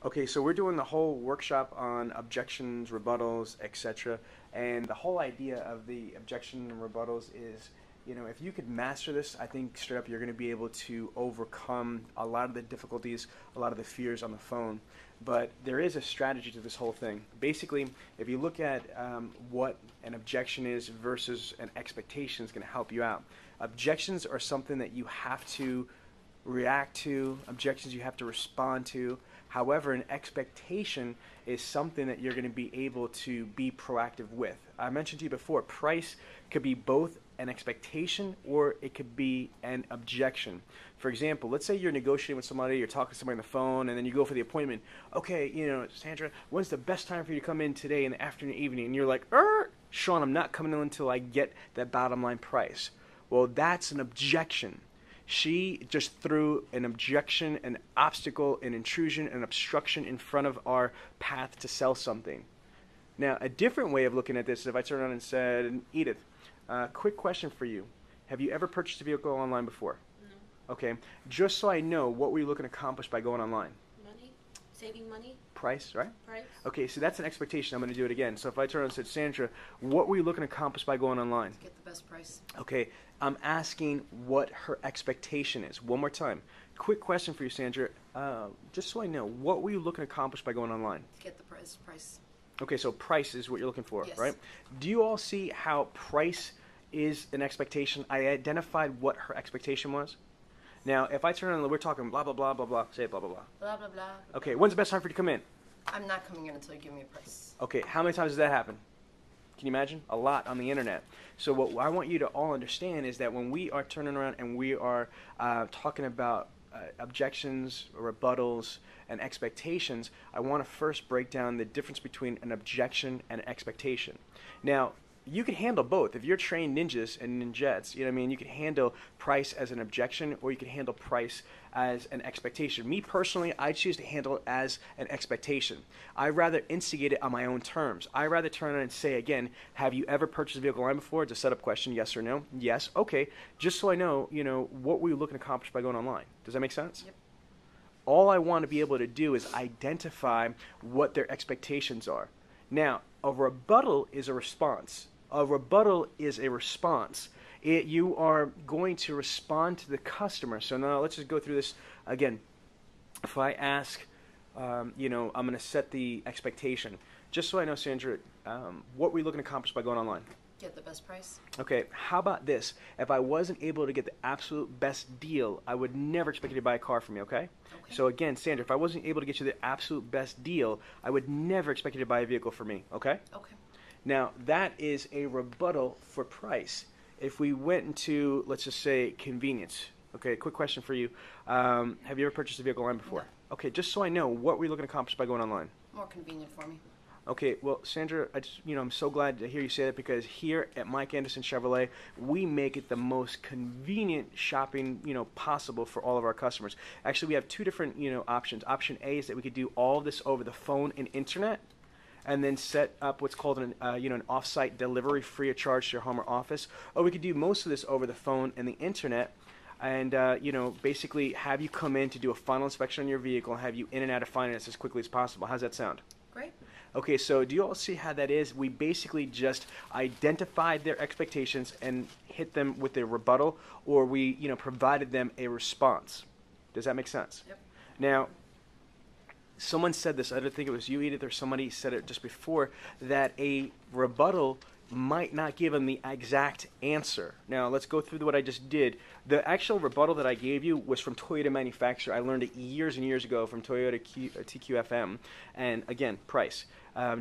Okay, so we're doing the whole workshop on objections, rebuttals, etc. And the whole idea of the objection and rebuttals is, if you could master this, I think straight up you're going to be able to overcome a lot of the difficulties, a lot of the fears on the phone. But there is a strategy to this whole thing. Basically, if you look at what an objection is versus an expectation, is going to help you out. Objections are something that you have to react to. Objections you have to respond to. However, an expectation is something that you're going to be able to be proactive with. I mentioned to you before, price could be both an expectation or it could be an objection. For example, let's say you're negotiating with somebody, you're talking to somebody on the phone, and then you go for the appointment. Okay, Sandra, when's the best time for you to come in today in the afternoon, evening? And you're like, Sean, I'm not coming in until I get that bottom line price. Well, that's an objection. She just threw an objection, an obstacle, an intrusion, an obstruction in front of our path to sell something. Now, a different way of looking at this is if I turn around and said, Edith, quick question for you. Have you ever purchased a vehicle online before? No. Okay. Just so I know, what were you looking to accomplish by going online? Money. Saving money. Price, right? Price. Okay, so that's an expectation. I'm going to do it again. So if I turn around and said, Sandra, what were you looking to accomplish by going online? Get the best price. Okay, I'm asking what her expectation is. One more time. Quick question for you, Sandra. Just so I know, what were you looking to accomplish by going online? Get the price. Okay, so price is what you're looking for, yes. Right? Do you all see how price is an expectation? I identified what her expectation was. Now, if I turn around and we're talking blah, blah, blah, blah, blah, say blah, blah, blah. Blah, blah, blah. Okay, when's the best time for you to come in? I'm not coming in until you give me a price. Okay, how many times does that happen? Can you imagine? A lot on the internet. So what I want you to all understand is that when we are turning around and we are talking about objections, rebuttals, and expectations, I want to first break down the difference between an objection and an expectation. Now, you can handle both. If you're trained ninjas and ninjettes, you can handle price as an objection or you can handle price as an expectation. Me personally, I choose to handle it as an expectation. I rather instigate it on my own terms. I rather turn around and say again, have you ever purchased a vehicle online before? It's a setup question, yes or no? Yes. Okay. Just so I know, what were you looking to accomplish by going online? Does that make sense? Yep. All I want to be able to do is identify what their expectations are. Now, a rebuttal is a response. A rebuttal is a response. You are going to respond to the customer. So now let's just go through this again. If I ask, I'm going to set the expectation. Just so I know, Sandra, what were you looking to accomplish by going online? Get the best price. Okay, how about this? If I wasn't able to get the absolute best deal, I would never expect you to buy a car from me, okay? So again, Sandra, if I wasn't able to get you the absolute best deal, I would never expect you to buy a vehicle from me, okay? Okay. Now, that is a rebuttal for price. If we went into, let's just say, convenience. Okay, quick question for you. Have you ever purchased a vehicle online before? No. Okay, just so I know, what were you looking to accomplish by going online? More convenient for me. Okay, well, Sandra, I'm so glad to hear you say that because here at Mike Anderson Chevrolet, we make it the most convenient shopping, possible for all of our customers. Actually, we have two different, options. Option A is that we could do all of this over the phone and internet, and then set up what's called an off-site delivery free of charge to your home or office. Or we could do most of this over the phone and the internet, and basically have you come in to do a final inspection on your vehicle and have you in and out of finance as quickly as possible. How's that sound? Great. Okay, so do you all see how that is? We basically just identified their expectations and hit them with a rebuttal, or we, provided them a response. Does that make sense? Yep. Now, someone said this, I don't think it was you, Edith, or somebody said it just before, that a rebuttal might not give them the exact answer. Now, let's go through what I just did. The actual rebuttal that I gave you was from Toyota manufacturer. I learned it years and years ago from Toyota TQFM. And again, price.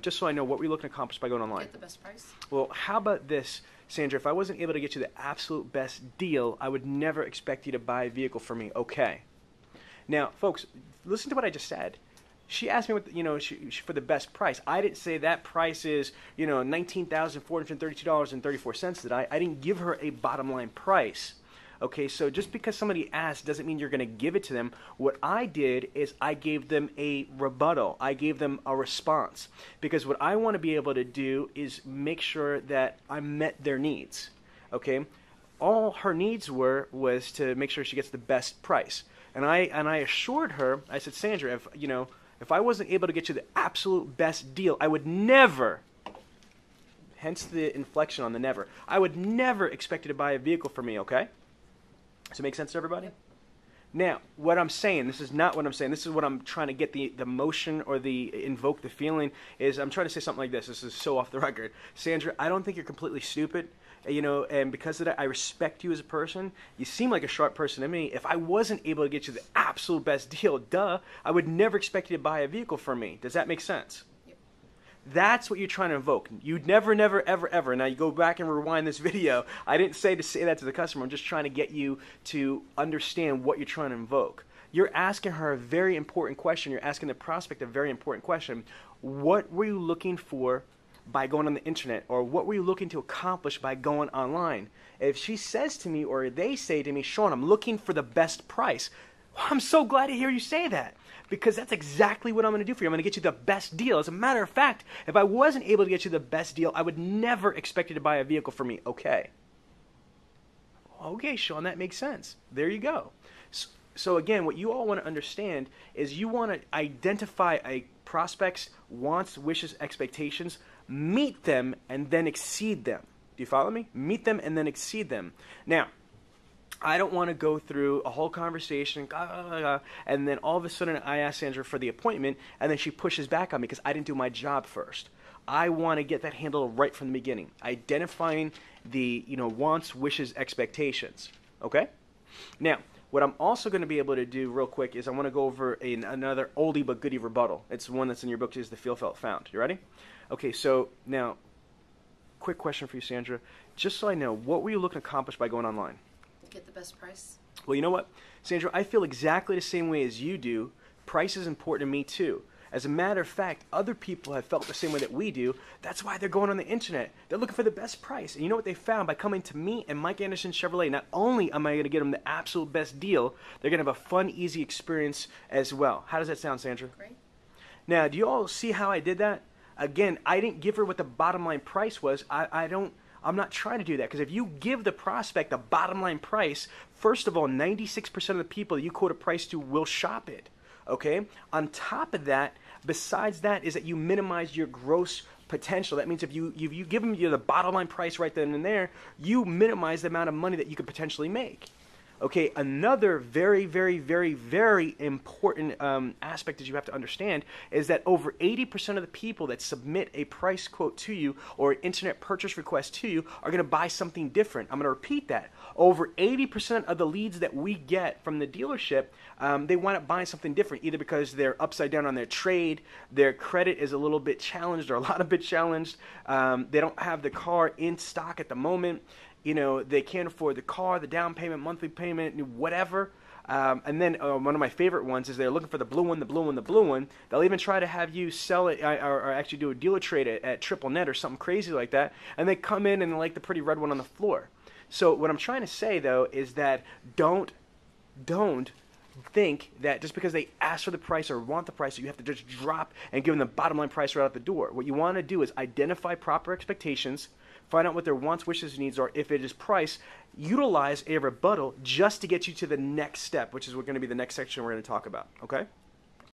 Just so I know, what were you looking to accomplish by going online? Get the best price. Well, how about this, Sandra? If I wasn't able to get you the absolute best deal, I would never expect you to buy a vehicle from me. Okay. Now, folks, listen to what I just said. She asked me what for the best price. I didn't say that price is $19,432.34. Did I? I didn't give her a bottom line price. Okay, so just because somebody asked doesn't mean you're going to give it to them. What I did is I gave them a rebuttal. I gave them a response because what I want to be able to do is make sure that I met their needs. Okay, all her needs was to make sure she gets the best price. And I assured her, I said, Sandra, if If I wasn't able to get you the absolute best deal, I would never, hence the inflection on the never, I would never expect you to buy a vehicle from me, okay? Does it make sense to everybody? Yep. Now, what I'm saying, this is not what I'm saying, this is what I'm trying to get the motion or invoke the feeling, is I'm trying to say something like this. This is so off the record. Sandra, I don't think you're completely stupid, you know, and because of that, I respect you as a person. You seem like a sharp person to me. If I wasn't able to get you the absolute best deal, I would never expect you to buy a vehicle from me. Does that make sense? That's what you're trying to invoke. You'd never, never, ever, ever. Now, you go back and rewind this video. I didn't say to say that to the customer. I'm just trying to get you to understand what you're trying to invoke. You're asking her a very important question. You're asking the prospect a very important question. What were you looking for by going on the internet? Or what were you looking to accomplish by going online? If she says to me, or they say to me, Sean, I'm looking for the best price. Well, I'm so glad to hear you say that. Because that's exactly what I'm going to do for you. I'm going to get you the best deal. As a matter of fact, if I wasn't able to get you the best deal, I would never expect you to buy a vehicle from me. Okay. Okay, Sean, that makes sense. There you go. So again, what you all want to understand is you want to identify a prospect's wants, wishes, expectations, meet them, and then exceed them. Do you follow me? Meet them and then exceed them. Now, I don't want to go through a whole conversation, and then all of a sudden I ask Sandra for the appointment, and then she pushes back on me because I didn't do my job first. I want to get that handled right from the beginning, identifying the wants, wishes, expectations. Okay? Now, what I'm also going to be able to do real quick is I want to go over another oldie but goodie rebuttal. It's one that's in your book, is the Feel, Felt, Found. You ready? Okay, so now, quick question for you, Sandra. Just so I know, what were you looking to accomplish by going online? Get the best price. Well, you know what, Sandra, I feel exactly the same way as you do. Price is important to me too. As a matter of fact, other people have felt the same way that we do. That's why they're going on the internet. They're looking for the best price. And you know what they found? By coming to me and Mike Anderson Chevrolet, not only am I going to get them the absolute best deal, they're going to have a fun, easy experience as well. How does that sound, Sandra? Great. Now, do you all see how I did that? Again, I didn't give her what the bottom line price was. I'm not trying to do that, because if you give the prospect the bottom line price, first of all, 96% of the people that you quote a price to will shop it. Okay? On top of that, besides that, is that you minimize your gross potential. That means if you give them the bottom line price right then and there, you minimize the amount of money that you could potentially make. Okay, another very, very, very, very important aspect that you have to understand is that over 80% of the people that submit a price quote to you or an internet purchase request to you are going to buy something different. I'm going to repeat that. Over 80% of the leads that we get from the dealership, they wind up buying something different, either because they're upside down on their trade, their credit is a little bit challenged or a lot of bit challenged, they don't have the car in stock at the moment. They can't afford the car, the down payment, monthly payment, whatever. And then one of my favorite ones is they're looking for the blue one, the blue one, the blue one. They'll even try to have you sell it or actually do a dealer trade at triple net or something crazy like that. And they come in and they like the pretty red one on the floor. So what I'm trying to say, though, is that don't think that just because they ask for the price or want the price, that you have to just drop and give them the bottom line price right out the door. What you want to do is identify proper expectations, find out what their wants, wishes, needs are. If it is price, utilize a rebuttal just to get you to the next step, which is going to be the next section we're going to talk about. Okay?